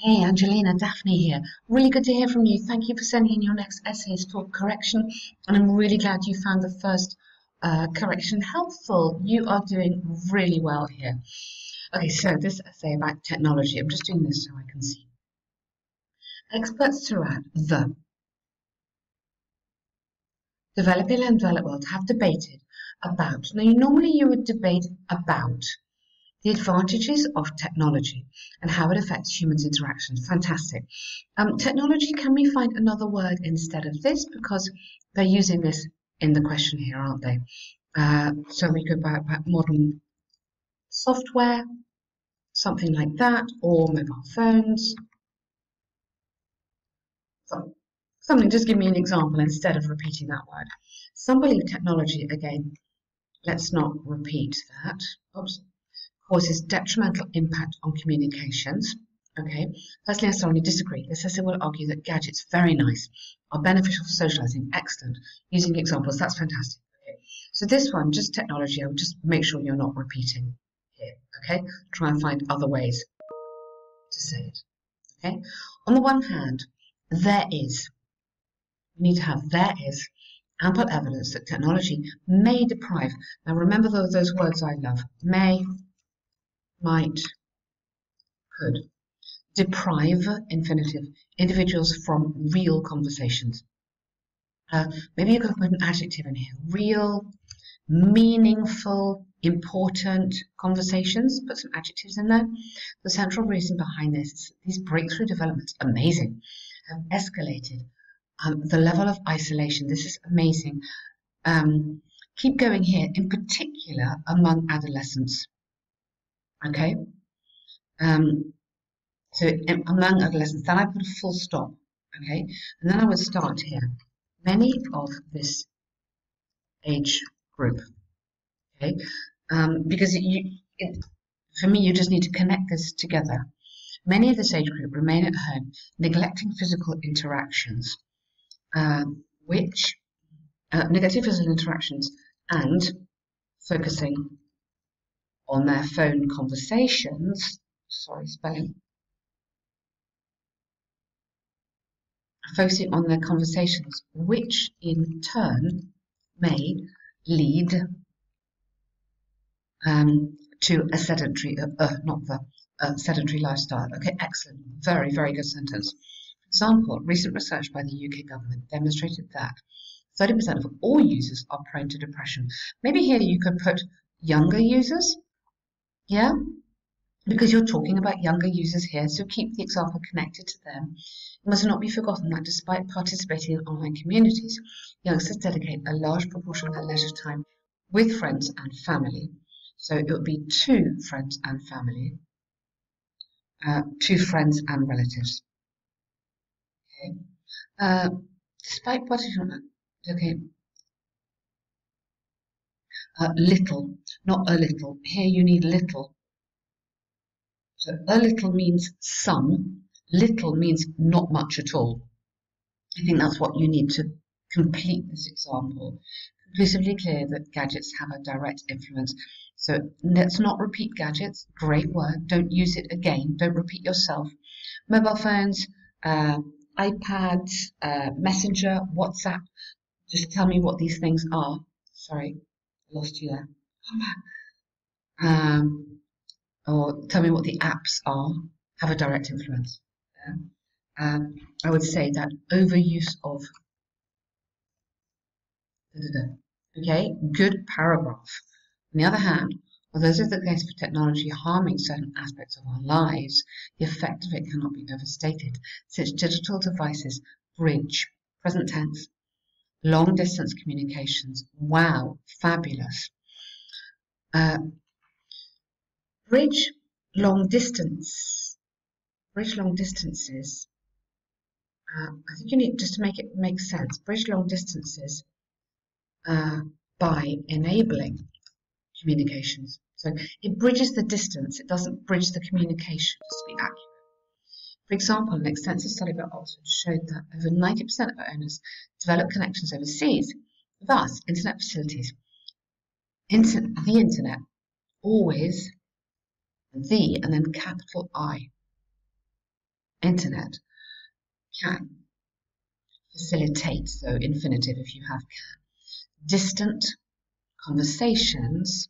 Hey Angelina, Daphne here. Really good to hear from you. Thank you for sending in your next essays for correction, and I'm really glad you found the first correction helpful. You are doing really well here. Okay, so this essay about technology, I'm just doing this so I can see. Experts throughout the developing and developed world have debated about. Now, normally you would debate about the advantages of technology and how it affects humans' interactions. Fantastic. Technology, can we find another word instead of this? Because they're using this in the question here, aren't they? So we could about modern software, something like that, or mobile phones. Something, just give me an example instead of repeating that word. Some believe technology, again, let's not repeat that. Oops. Causes detrimental impact on communications. Okay, personally, I strongly disagree. This essay will argue that gadgets, very nice, are beneficial for socializing. Excellent. Using examples, that's fantastic. Okay, so this one, just technology, I would just make sure you're not repeating here. Okay, try and find other ways to say it. Okay, on the one hand, there is, we need to have there is ample evidence that technology may deprive. Now remember those words I love: may, might, could. Deprive, infinitive, individuals from real conversations. Maybe you could put an adjective in here. Real, meaningful, important conversations. Put some adjectives in there. The central reason behind this is that these breakthrough developments, amazing, have escalated the level of isolation. This is amazing. Keep going here, in particular among adolescents. Okay. So among adolescents, then I put a full stop, okay? And then I would start here. Many of this age group, okay? Because for me, you just need to connect this together. Many of this age group remain at home, neglecting physical interactions, neglecting physical interactions and focusing on their phone conversations. Sorry, spelling. Focusing on their conversations, which in turn may lead to a sedentary, sedentary lifestyle. Okay, excellent. Very, very good sentence. For example, recent research by the UK government demonstrated that 30% of all users are prone to depression. Maybe here you could put younger users, yeah? Because you're talking about younger users here, so keep the example connected to them. It must not be forgotten that despite participating in online communities, youngsters dedicate a large proportion of their leisure time with friends and family. So it would be to friends and family, to friends and relatives. Okay. Despite participating, okay. Little, not a little. Here you need little. So a little means some, little means not much at all. I think that's what you need to complete this example. Conclusively clear that gadgets have a direct influence. So let's not repeat gadgets. Great word. Don't use it again. Don't repeat yourself. Mobile phones, iPads, Messenger, WhatsApp. Just tell me what these things are. Sorry, lost you there. Or tell me what the apps are, have a direct influence. Yeah? I would say that overuse of, okay, good paragraph. On the other hand, although this is the case for technology harming certain aspects of our lives, the effect of it cannot be overstated. Such digital devices bridge, present tense, long distance communications. Wow, fabulous. Bridge long distances. I think you need, just to make it make sense, bridge long distances by enabling communications. So it bridges the distance, it doesn't bridge the communication, just to be accurate. For example, an extensive study by Oxford showed that over 90% of owners develop connections overseas. Thus, internet facilities, the internet, always the and then capital I. internet can facilitate, so infinitive if you have can, distant conversations,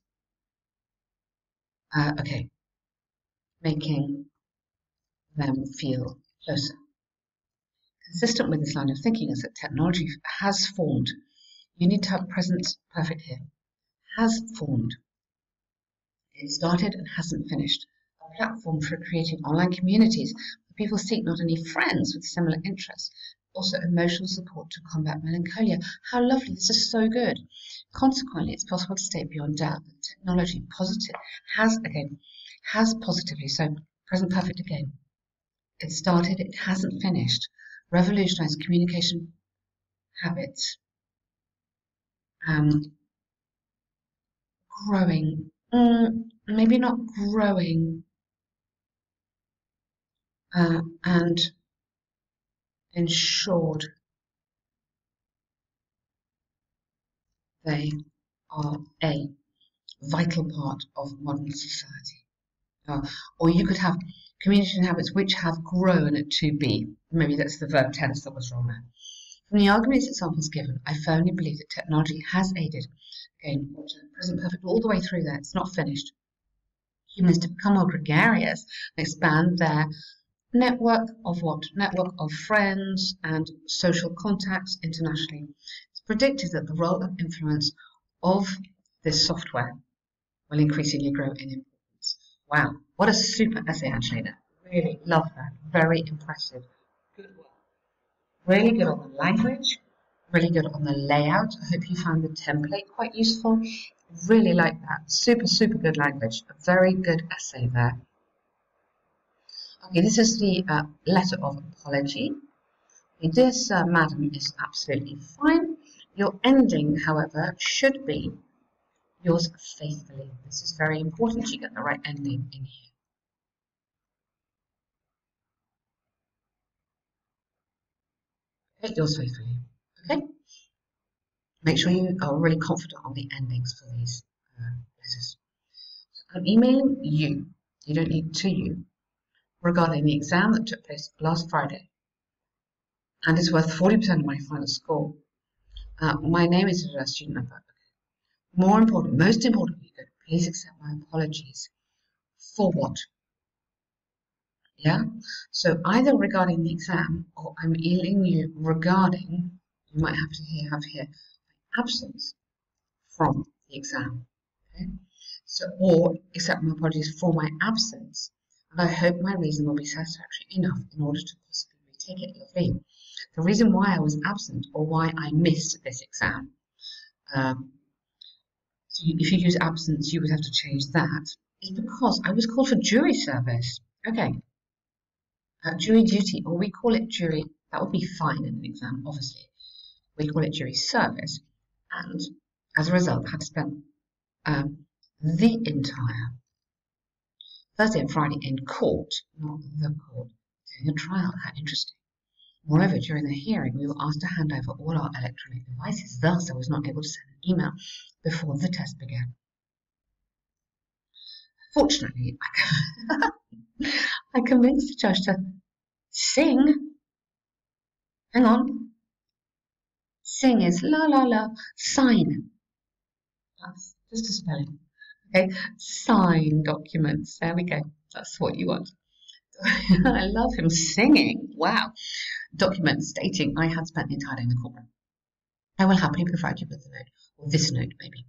making them feel closer. Consistent with this line of thinking is that technology has formed. You need to have present perfect here. Has formed. It started and hasn't finished. A platform for creating online communities where people seek not only friends with similar interests, also emotional support to combat melancholia. How lovely, this is so good. Consequently, it's possible to state beyond doubt that technology has positively, so present perfect again. It started, it hasn't finished. Revolutionized communication habits. Growing, maybe not growing, and ensured they are a vital part of modern society. Or you could have communication habits which have grown to be. Maybe that's the verb tense that was wrong there. From the arguments examples given, I firmly believe that technology has aided, again, present perfect all the way through there, it's not finished, humans to become more gregarious and expand their network of what? Network of friends and social contacts internationally. It's predicted that the role and influence of this software will increasingly grow in importance. Wow, what a super essay, Angelina. Really love that. Very impressive. Good work. Really good on the language, really good on the layout. I hope you found the template quite useful. Really like that. Super, super good language. A very good essay there. Okay, this is the letter of apology. Okay, this, madam, is absolutely fine. Your ending, however, should be yours faithfully. This is very important. You get the right ending in here. Okay, yours faithfully. Okay. Make sure you are really confident on the endings for these letters. I'm emailing you. You don't need to you. Regarding the exam that took place last Friday and is worth 40% of my final score. My name is a student number. Most importantly, please accept my apologies. For what? Yeah? So either regarding the exam or I'm emailing you regarding, you might have to have here, my absence from the exam. Okay? So, or accept my apologies for my absence. And I hope my reason will be satisfactory enough in order to possibly retake it. Lovely. The reason why I was absent or why I missed this exam. So if you use absence, you would have to change that. Is because I was called for jury service. Okay. Jury duty, or we call it jury, that would be fine in an exam, obviously. We call it jury service. And as a result, I had to spend the entire Thursday and Friday in court, not the court, doing a trial. How interesting. Moreover, during the hearing, we were asked to hand over all our electronic devices. Thus, I was not able to send an email before the test began. Fortunately, I convinced the judge to sing. Hang on. Sing is la la la. Sign. That's just a spelling. Okay, sign documents. There we go. That's what you want. I love him singing. Wow. Document stating I had spent the entire day in the courtroom. I will happily provide you with the note, or this note maybe.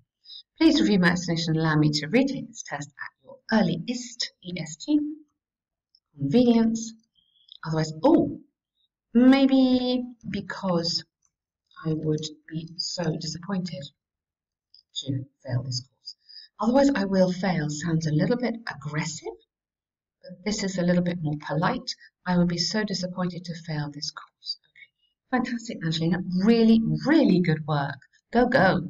Please review my explanation and allow me to retake this test at your earliest EST convenience. Otherwise, maybe because I would be so disappointed to fail this course. Otherwise, I will fail sounds a little bit aggressive, but this is a little bit more polite. I would be so disappointed to fail this course. Okay. Fantastic, Angelina. Really, really good work. Go, go.